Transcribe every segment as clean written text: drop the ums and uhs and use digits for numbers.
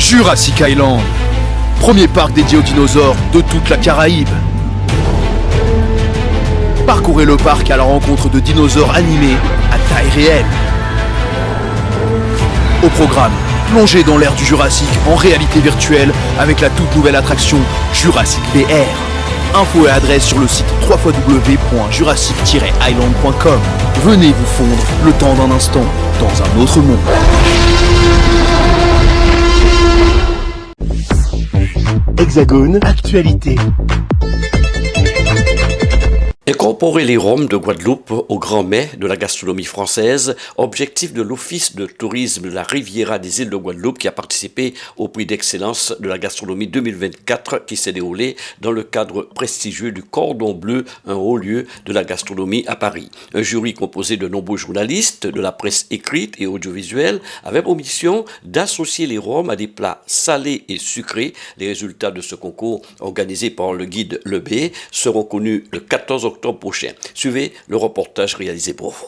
Jurassic Island, premier parc dédié aux dinosaures de toute la Caraïbe. Parcourez le parc à la rencontre de dinosaures animés à taille réelle. Au programme, plongez dans l'ère du Jurassique en réalité virtuelle avec la toute nouvelle attraction Jurassic VR. Infos et adresse sur le site www.jurassic-island.com. Venez vous fondre le temps d'un instant dans un autre monde. Hexagone, actualité. Incorporer les Roms de Guadeloupe au grand mets de la gastronomie française, objectif de l'Office de tourisme de la Riviera des îles de Guadeloupe qui a participé au prix d'excellence de la gastronomie 2024 qui s'est déroulé dans le cadre prestigieux du Cordon Bleu, un haut lieu de la gastronomie à Paris. Un jury composé de nombreux journalistes de la presse écrite et audiovisuelle avait pour mission d'associer les Roms à des plats salés et sucrés. Les résultats de ce concours organisé par le guide Le B seront connus le 14 octobre prochain. Suivez le reportage réalisé pour vous.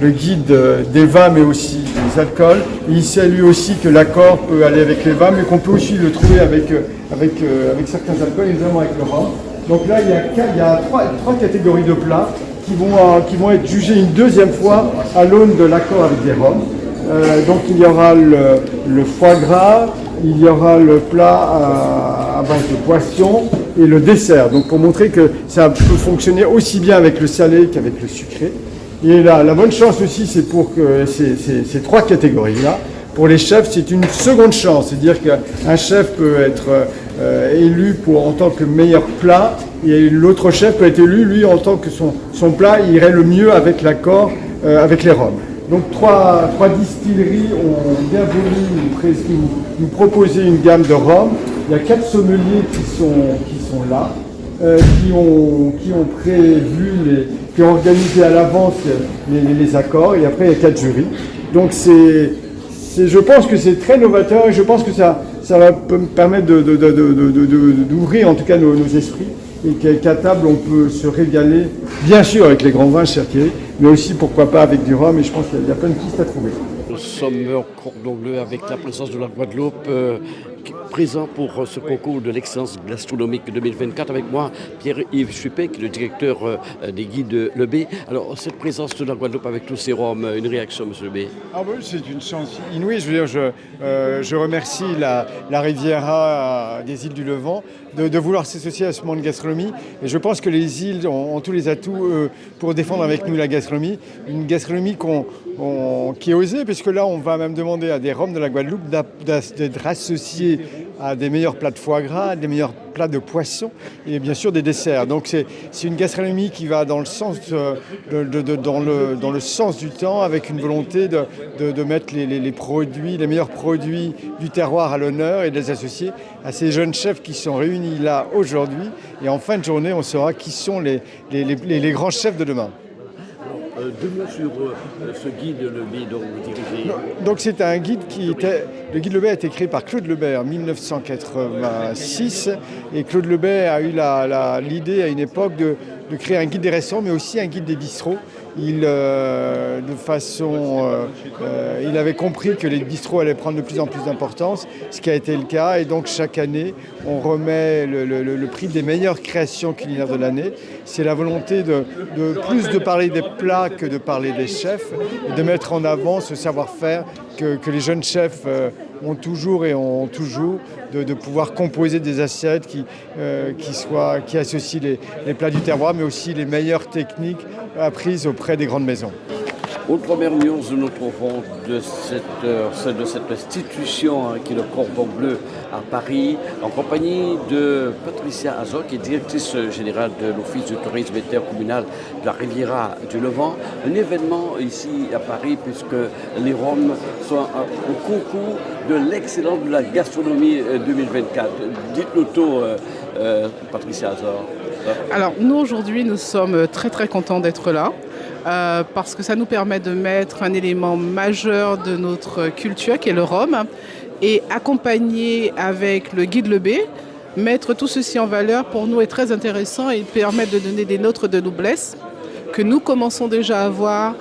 Le guide des vins mais aussi des alcools. Il sait lui aussi que l'accord peut aller avec les vins mais qu'on peut aussi le trouver avec certains alcools et notamment avec le rhum. Donc là il y a trois catégories de plats qui vont être jugés une deuxième fois à l'aune de l'accord avec des rhums. Donc il y aura le foie gras, il y aura le plat à base de poisson et le dessert. Donc pour montrer que ça peut fonctionner aussi bien avec le salé qu'avec le sucré. Et la bonne chance aussi, c'est pour que ces trois catégories-là, pour les chefs, c'est une seconde chance. C'est-à-dire qu'un chef peut être élu en tant que meilleur plat et l'autre chef peut être élu, lui, en tant que son plat irait le mieux avec l'accord avec les rhums. Donc trois distilleries ont bien voulu nous proposer une gamme de rhum. Il y a 4 sommeliers qui sont là, qui ont prévu, qui ont organisé à l'avance les accords, et après il y a 4 jurys. Donc je pense que c'est très novateur et je pense que ça va me permettre d'ouvrir en tout cas nos esprits. Et qu'à table, on peut se régaler, bien sûr avec les grands vins, cher Thierry, mais aussi, pourquoi pas, avec du rhum, et je pense qu'il y a plein de pistes à trouver. Nous sommes au Cordon Bleu avec la présence de la Guadeloupe, présent pour ce concours de l'excellence gastronomique 2024. Avec moi, Pierre-Yves Chupet, qui est le directeur des guides Le B. Alors, cette présence de la Guadeloupe avec tous ces Roms, une réaction, monsieur Le B? Ah oui, c'est une chance inouïe. Je veux dire, je remercie la Riviera des îles du Levant de vouloir s'associer à ce monde de gastronomie. Et je pense que les îles ont tous les atouts pour défendre avec nous la gastronomie. Une gastronomie qui est osée, puisque là, on va même demander à des Roms de la Guadeloupe d'être associés à des meilleurs plats de foie gras, des meilleurs plats de poisson et bien sûr des desserts. Donc c'est une gastronomie qui va dans le sens dans le sens du temps, avec une volonté de mettre les produits, les meilleurs produits du terroir à l'honneur et de les associer à ces jeunes chefs qui sont réunis là aujourd'hui. Et en fin de journée, on saura qui sont les grands chefs de demain. Deux mots sur ce guide Le B dont vous dirigez. Donc c'est un guide le guide Le B a été créé par Claude Lebert en 1986 et Claude Lebert a eu l'idée à une époque de créer un guide des restaurants mais aussi un guide des bistrots. Il avait compris que les bistrots allaient prendre de plus en plus d'importance, ce qui a été le cas, et donc chaque année on remet le prix des meilleures créations culinaires de l'année. C'est la volonté de plus de parler des plats que de parler des chefs, et de mettre en avant ce savoir-faire que les jeunes chefs ont toujours, de pouvoir composer des assiettes qui associent les plats du terroir, mais aussi les meilleures techniques apprises auprès des grandes maisons. Une première news nous trouvons de cette institution qui est le Cordon Bleu à Paris, en compagnie de Patricia Azor, qui est directrice générale de l'Office du tourisme intercommunal de la Riviera du Levant. Un événement ici à Paris, puisque les Roms sont au concours de l'excellence de la gastronomie 2024. Dites-nous tout, Patricia Azor. Alors nous aujourd'hui, nous sommes très très contents d'être là. Parce que ça nous permet de mettre un élément majeur de notre culture qui est le rhum et accompagner avec le guide Le B, mettre tout ceci en valeur pour nous est très intéressant et permettre de donner des notes de noblesse que nous commençons déjà à avoir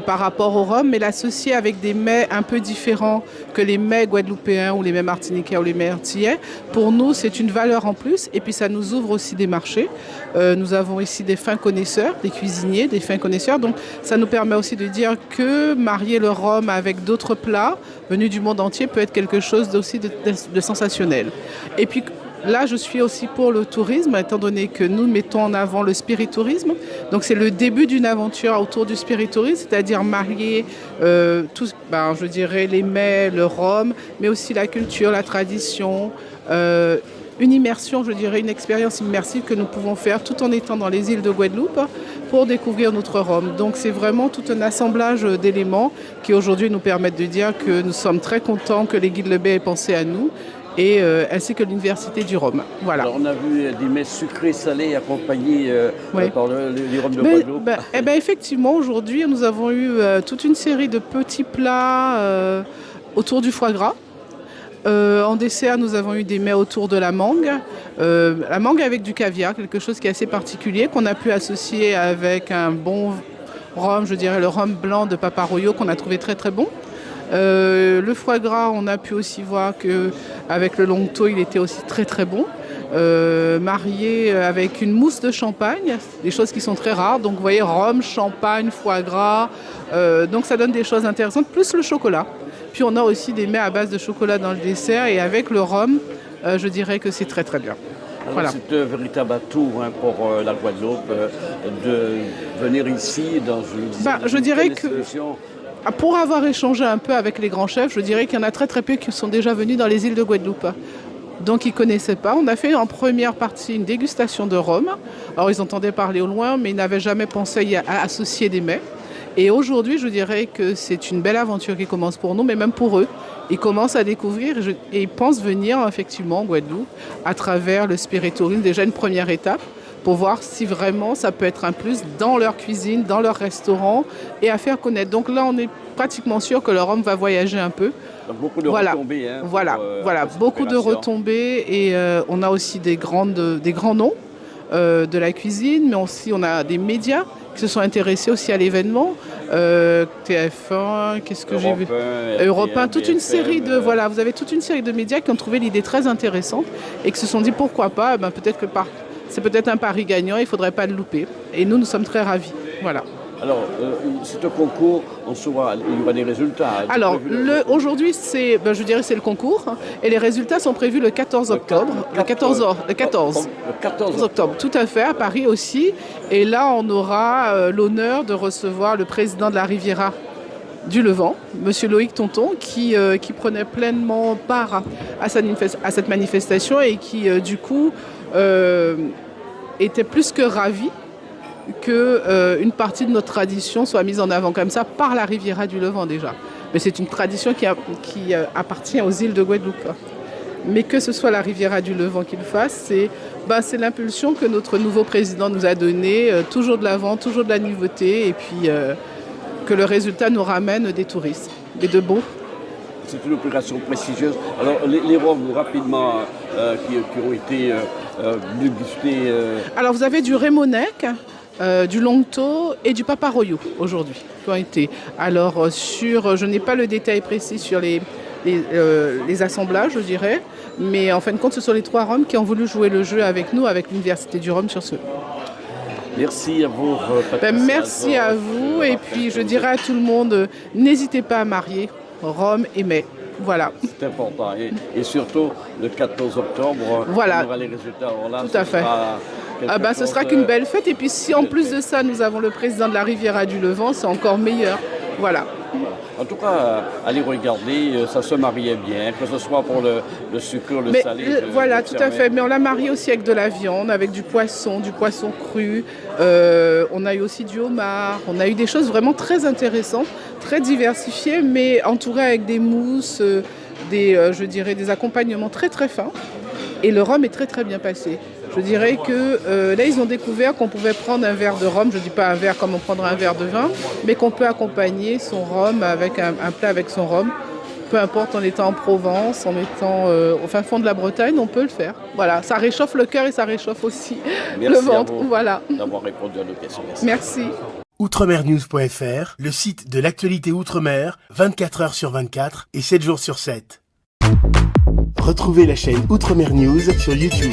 par rapport au rhum, mais l'associer avec des mets un peu différents que les mets guadeloupéens ou les mets martiniquais ou les mets antillais. Pour nous, c'est une valeur en plus et puis ça nous ouvre aussi des marchés. Nous avons ici des fins connaisseurs, des cuisiniers, des fins connaisseurs. Donc ça nous permet aussi de dire que marier le rhum avec d'autres plats venus du monde entier peut être quelque chose d'aussi de sensationnel. Et puis là, je suis aussi pour le tourisme, étant donné que nous mettons en avant le spiritourisme. Donc, c'est le début d'une aventure autour du spiritourisme, c'est-à-dire marier je dirais, les mets, le rhum, mais aussi la culture, la tradition, une immersion, je dirais, une expérience immersive que nous pouvons faire tout en étant dans les îles de Guadeloupe pour découvrir notre Rhum. Donc c'est vraiment tout un assemblage d'éléments qui aujourd'hui nous permettent de dire que nous sommes très contents que les Guides Le Bay aient pensé à nous et ainsi que l'Université du Rhum. Voilà. Alors on a vu des mets sucrés, salés accompagnés par les rhums de Guadeloupe. Effectivement, aujourd'hui nous avons eu toute une série de petits plats autour du foie gras. En dessert, nous avons eu des mets autour de la mangue avec du caviar, quelque chose qui est assez particulier, qu'on a pu associer avec un bon rhum, je dirais le rhum blanc de Papa Royo, qu'on a trouvé très très bon. Le foie gras, on a pu aussi voir qu'avec le longto, il était aussi très très bon. Marié avec une mousse de champagne, des choses qui sont très rares. Donc vous voyez, rhum, champagne, foie gras, donc ça donne des choses intéressantes, plus le chocolat. Puis on a aussi des mets à base de chocolat dans le dessert et avec le rhum, je dirais que c'est très très bien. Alors, voilà. C'est un véritable atout pour la Guadeloupe de venir ici dans je dirais que institution. Pour avoir échangé un peu avec les grands chefs, je dirais qu'il y en a très très peu qui sont déjà venus dans les îles de Guadeloupe. Donc ils ne connaissaient pas. On a fait en première partie une dégustation de rhum. Alors ils entendaient parler au loin, mais ils n'avaient jamais pensé à associer des mets. Et aujourd'hui, je dirais que c'est une belle aventure qui commence pour nous, mais même pour eux. Ils commencent à découvrir et ils pensent venir effectivement en Guadeloupe à travers le spiritourisme, déjà une première étape, pour voir si vraiment ça peut être un plus dans leur cuisine, dans leur restaurant et à faire connaître. Donc là, on est pratiquement sûr que le rhum va voyager un peu. Donc beaucoup de retombées. Beaucoup de retombées et on a aussi des grands noms de la cuisine, mais aussi on a des médias qui se sont intéressés aussi à l'événement. TF1, qu'est-ce que j'ai vu Europe 1, toute une série de vous avez toute une série de médias qui ont trouvé l'idée très intéressante et qui se sont dit pourquoi pas, peut-être que c'est peut-être un pari gagnant, il ne faudrait pas le louper. Et nous sommes très ravis. Voilà. Alors, c'est un concours, il y aura des résultats. Alors, aujourd'hui, c'est le concours. Et les résultats sont prévus le 14 octobre. Le 14 octobre, tout à fait, à Paris aussi. Et là, on aura l'honneur de recevoir le président de la Riviera du Levant, M. Loïc Tonton, qui prenait pleinement part à cette manifestation et qui, du coup, était plus que ravi qu'une partie de notre tradition soit mise en avant comme ça par la Riviera du Levant déjà. Mais c'est une tradition qui appartient aux îles de Guadeloupe. Mais que ce soit la Riviera du Levant qui le fasse, c'est l'impulsion que notre nouveau président nous a donnée, toujours de l'avant, toujours de la nouveauté, et puis que le résultat nous ramène des touristes, et de beaux. C'est une opération prestigieuse. Alors les rhums rapidement qui ont été dégustés. Alors vous avez du Rémonec, du Longto et du Papa Royo aujourd'hui qui ont été. Alors je n'ai pas le détail précis sur les assemblages, je dirais, mais en fin de compte, ce sont les 3 rhums qui ont voulu jouer le jeu avec nous, avec l'Université du Rhum sur ce. Merci à vous, Patricia. Merci à vous, et puis je dirais à tout le monde, n'hésitez pas à marier rhum et mets. Voilà. C'est important. Et surtout, le 14 octobre, on aura les résultats. Alors là, tout à fait. Ce sera qu'une belle fête. Et puis si en plus de ça, nous avons le président de la Riviera du Levant, c'est encore meilleur. Voilà. En tout cas, allez regarder, ça se mariait bien, que ce soit pour le sucre, le salé. Tout à fait. Mais on l'a marié aussi avec de la viande, avec du poisson cru. On a eu aussi du homard. On a eu des choses vraiment très intéressantes, très diversifiées, mais entourées avec des mousses, des accompagnements très très fins. Et le rhum est très très bien passé. Je dirais que là, ils ont découvert qu'on pouvait prendre un verre de rhum, je ne dis pas un verre comme on prendrait un verre de vin, mais qu'on peut accompagner son rhum avec un plat avec son rhum. Peu importe, en étant en Provence, en étant au fin fond de la Bretagne, on peut le faire. Voilà, ça réchauffe le cœur et ça réchauffe aussi le ventre. Merci à vous d'avoir répondu à nos questions. Merci. outremernews.fr, le site de l'actualité Outre-mer, 24 heures sur 24 et 7 jours sur 7. Retrouvez la chaîne Outremer News sur YouTube.